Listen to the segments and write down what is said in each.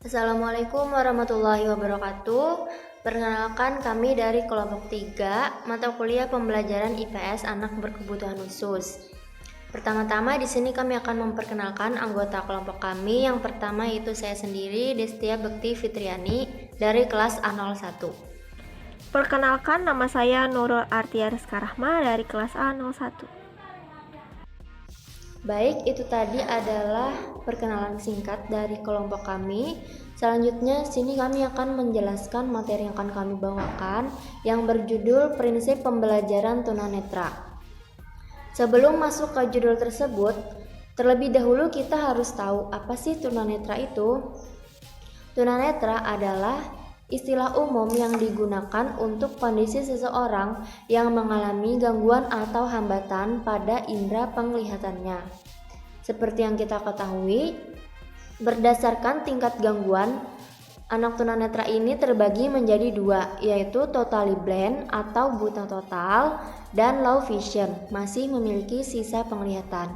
Assalamualaikum warahmatullahi wabarakatuh. Perkenalkan kami dari kelompok 3, mata kuliah pembelajaran IPS anak berkebutuhan khusus. Pertama-tama di sini kami akan memperkenalkan anggota kelompok kami. Yang pertama yaitu saya sendiri, Destia Bekti Fitriani dari kelas A01. Perkenalkan, nama saya Nurul Artia Rizka Rahma dari kelas A01. Baik, itu tadi adalah perkenalan singkat dari kelompok kami. Selanjutnya, sini kami akan menjelaskan materi yang akan kami bawakan yang berjudul Prinsip Pembelajaran Tunanetra. Sebelum masuk ke judul tersebut, terlebih dahulu kita harus tahu apa sih tunanetra itu. Tunanetra adalah istilah umum yang digunakan untuk kondisi seseorang yang mengalami gangguan atau hambatan pada indera penglihatannya. Seperti yang kita ketahui, berdasarkan tingkat gangguan, anak tunanetra ini terbagi menjadi dua, yaitu totally blind atau buta total dan low vision, masih memiliki sisa penglihatan.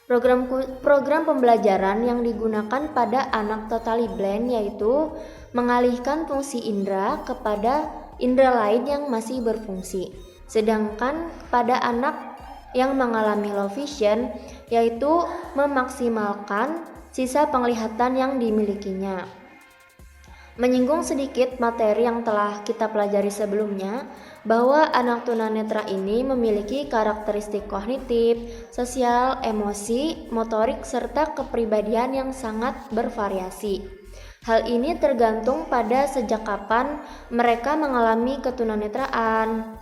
Program pembelajaran yang digunakan pada anak totally blind yaitu mengalihkan fungsi indera kepada indera lain yang masih berfungsi. Sedangkan pada anak yang mengalami low vision yaitu memaksimalkan sisa penglihatan yang dimilikinya. Menyinggung sedikit materi yang telah kita pelajari sebelumnya, bahwa anak tunanetra ini memiliki karakteristik kognitif, sosial, emosi, motorik, serta kepribadian yang sangat bervariasi. Hal ini tergantung pada sejak kapan mereka mengalami ketunanetraan,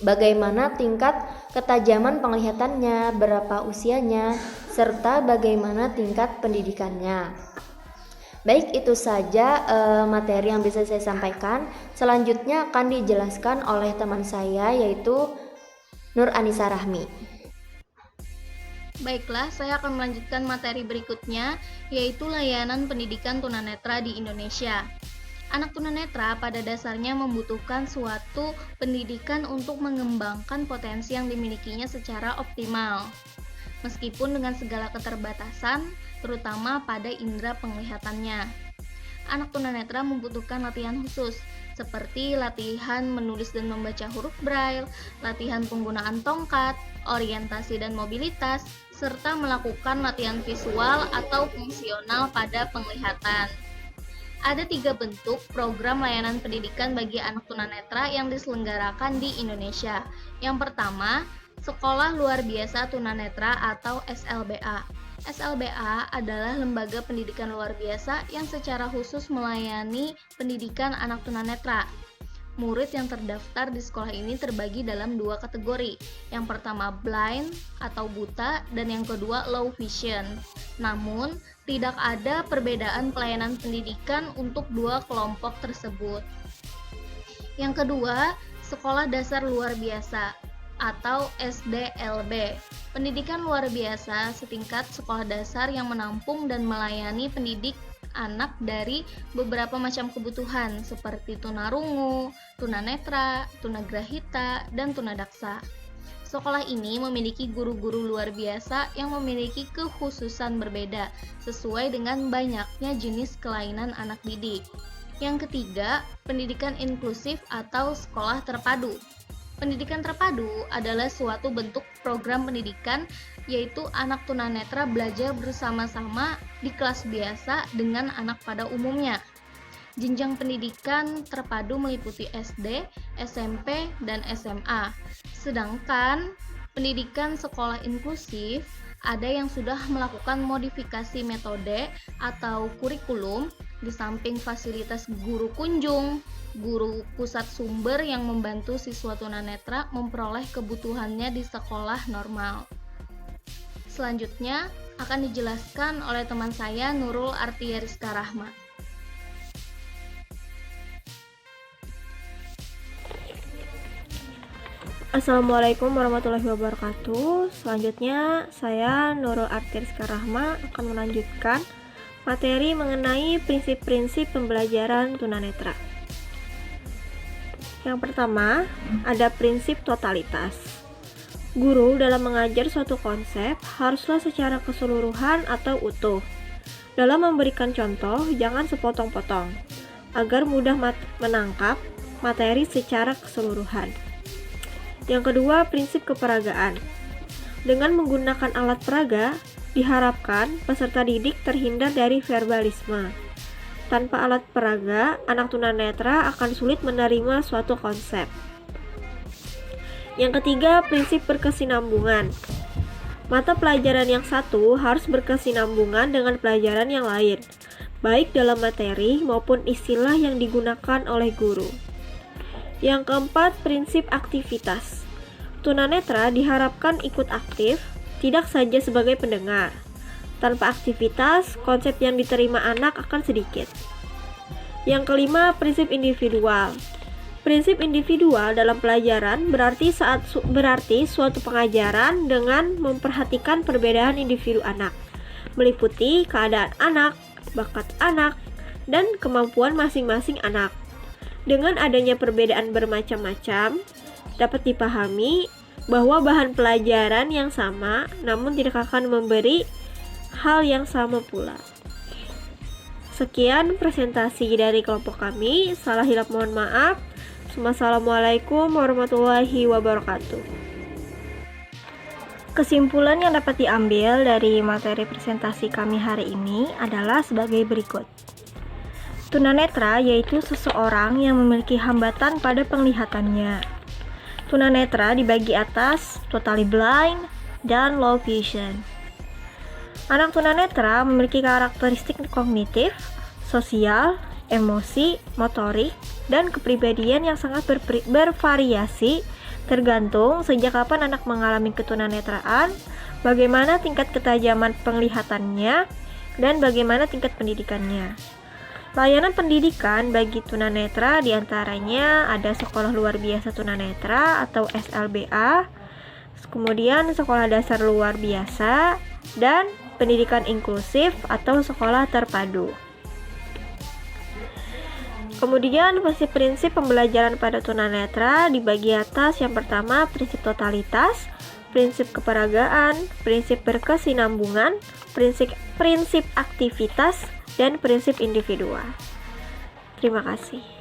bagaimana tingkat ketajaman penglihatannya, berapa usianya, serta bagaimana tingkat pendidikannya. Baik, itu saja materi yang bisa saya sampaikan. Selanjutnya akan dijelaskan oleh teman saya yaitu Nur Anissa Rahmi. Baiklah, saya akan melanjutkan materi berikutnya, yaitu layanan pendidikan tunanetra di Indonesia. Anak tunanetra pada dasarnya membutuhkan suatu pendidikan untuk mengembangkan potensi yang dimilikinya secara optimal. Meskipun dengan segala keterbatasan, terutama pada indera penglihatannya. Anak tunanetra membutuhkan latihan khusus, seperti latihan menulis dan membaca huruf braille, latihan penggunaan tongkat, orientasi dan mobilitas, serta melakukan latihan visual atau fungsional pada penglihatan. Ada 3 bentuk program layanan pendidikan bagi anak tunanetra yang diselenggarakan di Indonesia. Yang pertama, Sekolah Luar Biasa Tunanetra atau SLBA. SLBA adalah lembaga pendidikan luar biasa yang secara khusus melayani pendidikan anak tunanetra. Murid yang terdaftar di sekolah ini terbagi dalam 2 kategori. Yang pertama blind atau buta dan yang kedua low vision. Namun, tidak ada perbedaan pelayanan pendidikan untuk 2 kelompok tersebut. Yang kedua, Sekolah Dasar Luar Biasa atau SDLB. Pendidikan luar biasa setingkat sekolah dasar yang menampung dan melayani pendidik anak dari beberapa macam kebutuhan seperti tunarungu, tunanetra, tunagrahita, dan tunadaksa. Sekolah ini memiliki guru-guru luar biasa yang memiliki kekhususan berbeda sesuai dengan banyaknya jenis kelainan anak didik. Yang ketiga, pendidikan inklusif atau sekolah terpadu. Pendidikan terpadu adalah suatu bentuk program pendidikan yaitu anak tunanetra belajar bersama-sama di kelas biasa dengan anak pada umumnya. Jenjang pendidikan terpadu meliputi SD, SMP, dan SMA. Sedangkan pendidikan sekolah inklusif ada yang sudah melakukan modifikasi metode atau kurikulum di samping fasilitas guru kunjung, guru pusat sumber yang membantu siswa tunanetra memperoleh kebutuhannya di sekolah normal. Selanjutnya akan dijelaskan oleh teman saya Nurul Artia Rizka Rahma. Assalamualaikum warahmatullahi wabarakatuh. Selanjutnya, saya Nurul Artia Rizka Rahma akan melanjutkan materi mengenai prinsip-prinsip pembelajaran tunanetra. Yang pertama, ada prinsip totalitas. Guru dalam mengajar suatu konsep haruslah secara keseluruhan atau utuh Dalam memberikan contoh, jangan sepotong-potong, agar mudah menangkap materi secara keseluruhan. Yang kedua, prinsip keperagaan. Dengan menggunakan alat peraga, diharapkan peserta didik terhindar dari verbalisme. Tanpa alat peraga, anak tunanetra akan sulit menerima suatu konsep. Yang ketiga, prinsip berkesinambungan. Mata pelajaran yang satu harus berkesinambungan dengan pelajaran yang lain, baik dalam materi maupun istilah yang digunakan oleh guru. Yang keempat, prinsip aktivitas. Tunanetra diharapkan ikut aktif, tidak saja sebagai pendengar. Tanpa aktivitas, konsep yang diterima anak akan sedikit. Yang kelima, prinsip individual. Prinsip individual dalam pelajaran berarti suatu pengajaran dengan memperhatikan perbedaan individu anak, meliputi keadaan anak, bakat anak, dan kemampuan masing-masing anak. Dengan adanya perbedaan bermacam-macam, dapat dipahami bahwa bahan pelajaran yang sama namun tidak akan memberi hal yang sama pula. Sekian presentasi dari kelompok kami. Salah hilap mohon maaf. Wassalamualaikum warahmatullahi wabarakatuh. Kesimpulan yang dapat diambil dari materi presentasi kami hari ini adalah sebagai berikut. Tunanetra yaitu seseorang yang memiliki hambatan pada penglihatannya. Tunanetra dibagi atas totally blind dan low vision. Anak tunanetra memiliki karakteristik kognitif, sosial, emosi, motorik, dan kepribadian yang sangat bervariasi tergantung sejak kapan anak mengalami ketunanetraan, bagaimana tingkat ketajaman penglihatannya, dan bagaimana tingkat pendidikannya. Layanan pendidikan bagi tunanetra diantaranya ada sekolah luar biasa tunanetra atau SLBA, kemudian sekolah dasar luar biasa, dan pendidikan inklusif atau sekolah terpadu. Kemudian prinsip pembelajaran pada tunanetra dibagi atas yang pertama prinsip totalitas, prinsip keperagaan, prinsip berkesinambungan, prinsip aktivitas, dan prinsip individual. Terima kasih.